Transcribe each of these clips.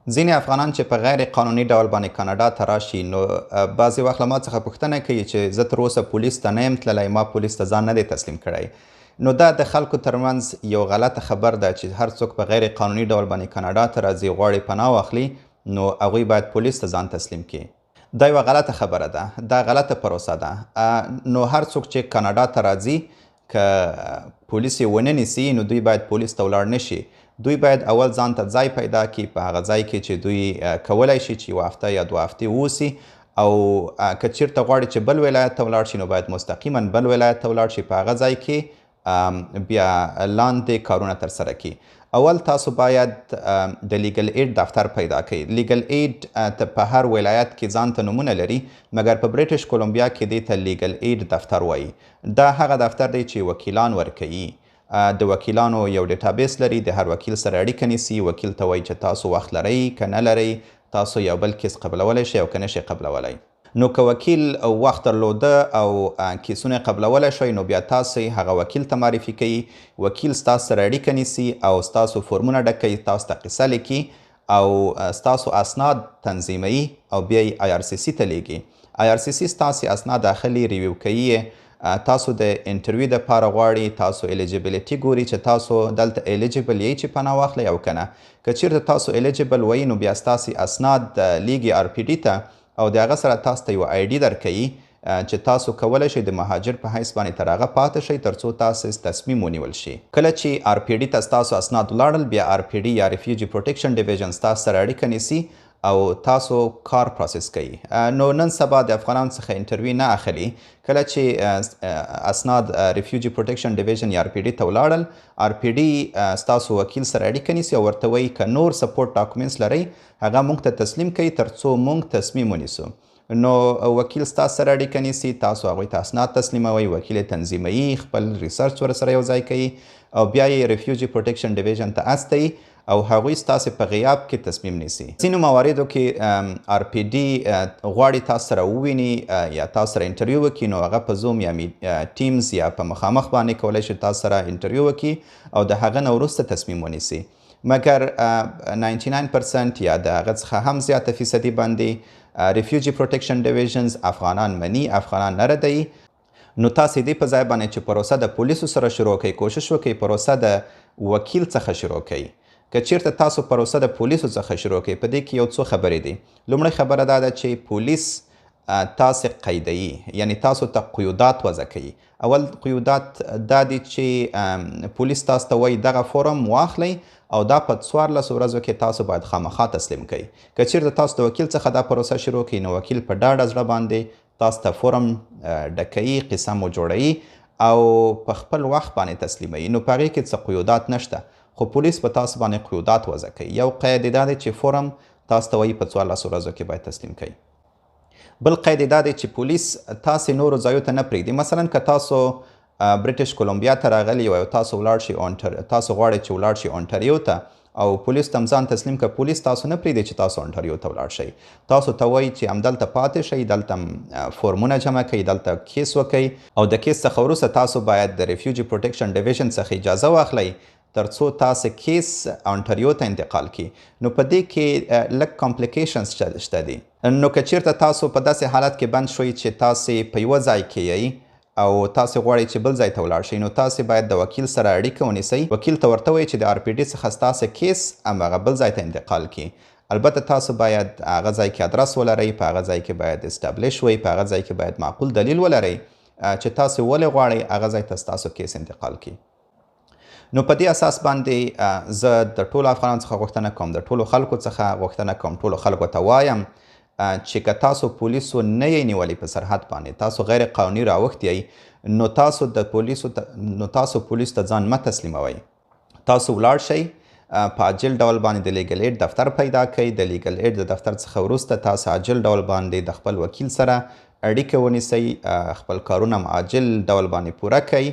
ځینې افغانان چې په غیر قانوني ډول باندې کاناډا ته راشي نو بعضې وخت له ما څخه پوښتنه کوي چې زه تر اوسه پولیس ته نه یم تللی، ما پولیس ته ځان نه دی تسلیم کړی. نو دا د خلکو ترمنځ یو غلطه خبر ده چې هر څوک په غیر قانوني ډول باندې کاناډا ته راځي، غواړي پناه واخلي، نو هغوی باید پولیس ته ځان تسلیم کړي. دا یوه غلطه خبره ده، دا غلطه پروسه ده. نو هر څوک چې کاناډا ته راځي که پولیس یې ونه نیسي نو دوی باید پولیس ته ولاړ نشي. دوی باید اول ځان ته ځای پیدا کړي په هغه ځای کې چې دوی کولی شي چې یوه هفته یا 2 هفتې واوسي، او که چیرته غواړي چې بل ولایت ته ولاړ شي نو باید مستقیما بل ولایت ته ولاړ شي، په هغه ځای کې بیا لاندې کارونه ترسره کړي. اول تاسو باید د لیګل اید دفتر پیدا کړئ. لیګل اید په هر ولایت کې ځان ته نومونه لري، مګر په بریټش کولمبیا کې دې ته لیګل اید دفتر وایي. دا هغه دفتر دی چې وکیلان ورکوي. د وکیلانو یو ډیټابیس لري، د هر وکیل سره اړیکه نیسي. وکیل ته وایي چې تاسو وخت لرئ که نه لرئ، تاسو یو بل کیس قبلولی شئ او که نشئ قبلولی. نو که وکیل وخت درلوده او کیسونه قبلولی شوی نو بیا تاسو هغه وکیل ته معرفي کوي. وکیل ستاسو سره اړیکه نیسي او ستاسو فورمونه ډکوي، تاسو ته قصه لیکي او ستاسو اسناد تنظیموي او بیا یې IRCC ته لیږي. IRCC ستاسو اسناد اخلي، ریویو کوي. تاسو د انټرویو دپاره غواړي، تاسو الیجیبلیټي ګوري چې تاسو دلته الیجیبل یې چې پناه واخلئ او که نه. که چیرته تاسو الیجیبل وایي نو بیا ستاسې اسناد لیږي RPD ته او د هغه سره تاسو ته یو ID درکوي چې تاسو کولی شئ د مهاجر په حیث باندې تر هغه پاتې شئ تر څو تاسو تصمیم ونیول شي. کله چې RPD ته ستاسو اسناد ولاړل، بیا RPD یا ریفیوجي پروټیکشن ډیویژن ستاسو سره اړیکه نیسي او تاسو کار پروسس کوي. نو نن سبا د افغانانو څخه انټرویو نه اخلي. کله چې اسناد ریفیوجي پروټیکشن ډیویژن یا RPD ته ولاړل، RPD ستاسو وکیل سره اړیکه نیسي او ورته وایي که نور سپورټ ډاکومنټس لرئ هغه موږ ته تسلیم کوي تر څو موږ تصمیم ونیسو. نو وکیل ستاسو سره اړیکه نیسي، تاسو هغوی ته اسناد تسلیموئ، وکیل یې تنظیموي، خپل ریسرچ ورسره یو ځای کوي او بیا یې ریفیوجي پروټیکشن ډیویژن ته استوي او هغوی ستاسې په غیاب کې تصمیم نیسي. ځینو مواردو کې RPD غواړي تاسو سره وویني یا تاسو سره انټرویو وکړي، نو هغه په زوم یا ټیمز یا په مخامخ باندې کولی شي تاسو سره انټرویو وکړي او د هغه نه وروسته تصمیم ونیسي. مګر 99% یا د هغه څخه هم زیاته فیصدي باندې ریفیوجي پروټیکشن ډیویژنز افغانان مني، افغانان نه ردوي. نو تاسې دې په ځای باندې چې پروسه د پولیسو سره شروع کوئ، کوشش وکړئ پروسه د وکیل څخه شروع کړئ. که چیرته تاسو پروسه د پولیسو څخه شروع کړئ، په دې کې یو څو خبرې دي. لومړی خبره دا ده چې پولیس تاسې قیدوي، یعنی تاسو ته قیودات وضع کوي. اول قیودات دا دي چې پولیس تاسو ته وایي دغه فورم واخلئ او دا په 14 ورځو کې تاسو باید خامخا تسلیم کړئ. که چیرته تاسو د وکیل څخه دا پروسه شروع کړئ نو وکیل په ډاډه زړه باندې تاسو ته فورم ډکوي، قصه مو جوړوي او په خپل وخت باندې تسلیموي. نو په هغې کې څه قیودات نشته، خو پولیس په تاسو باندې قیودات وضع کوي. یو قید دا دی چې فورم تاسو ته وایي په 14 ورځو کې باید تسلیم کړئ. بل قید دا دی چې پولیس تاسې نورو ځایو ته نه پرېږدي. مثلا که تاسو بریټش کولمبیا ته راغلي او تاسو ولاړ شئ تاسو غواړئ چې ولاړ شئ اونټاریو ته او پولیس ته ځان تسلیم کړه، پولیس تاسو نه پرېږدي چې تاسو اونټاریو ته ولاړ شئ. تاسو ته وایي چې همدلته پاتې شئ، دلته فورمونه جمع کړئ، دلته کیس وکړئ او د کیس څخه وروسته تاسو باید د ریفیوجي پروټیکشن ډیویژن څخه اجازه واخلئ تر څو تاسو کیس اونټاریو ته انتقال کړي. نو په دې کې لږ کمپلیکیشنز شته دي. نو که چیرته تاسو په داسې حالت کې بند شوئ چې تاسې په یوه ځای کې یئ او تاسو غواړئ چې بل ځای ته ولاړ شئ، نو تاسو باید د وکیل سره اړیکه ونیسئ. وکیل ته ورته وایئ چې د RPD څخه ستاسو کیس هماغه بل ځای ته انتقال کړي. البته تاسو باید هغه ځای کې ادرس ولرئ، په هغه ځای کې باید اسټابلیش وئ، په هغه ځای کې باید معقول دلیل ولرئ چې تاسو ولې غواړئ هغه ځای ته ستاسو کیس انتقال کړي. نو په دې اساس باندې زه د ټولو افغانانو څخه غوښتنه کوم، د ټولو خلکو څخه غوښتنه کوم، ټولو خلکو ته وایم چې که تاسو پولیسو نه یې نیولي په سرحد باندې، تاسو غیر قانوني راوښتي یئ، نو تاسو پولیس ته ځان مه تسلیموئ. تاسو ولاړ شئ، په عاجل ډول باندې د لیګل اید دفتر پیدا کړئ. د لیګل اید د دفتر څخه وروسته تاسو عاجل ډول باندې د خپل وکیل سره اړیکه ونیسئ، خپل کارونه عاجل ډول باندې پوره کړئ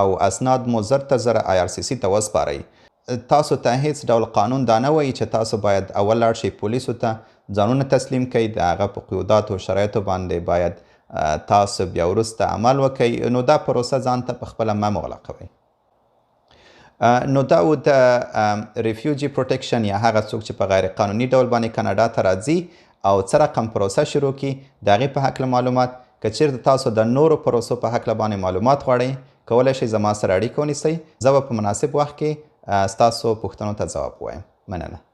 او اسناد مو زر ته زر IRCC ته وسپارئ. تاسو ته هیڅ ډول قانون دا نه وایي چې تاسو باید اول لاړ شئ پولیسو ته ځانونه تسلیم کړئ، د هغه په قیوداتو او شرایطو باندې باید تاسو بیا وروسته عمل وکړئ. نو دا پروسه ځان ته په خپله مه مغلقوئ. نو دا و د ریفیوجي پروټیکشن یا هغه څوک چې په غیر قانوني ډول باندې کاناډا ته راځي او څه رقم پروسه شروع کړي د هغې په هکله معلومات. که چیرته تاسو د نورو پروسو په هکله باندې معلومات غواړئ کولی شئ زما سره اړیکه ونیسئ. زه به په مناسب وخت کې ستاسو پوښتنو ته ځواب ووایم. مننه.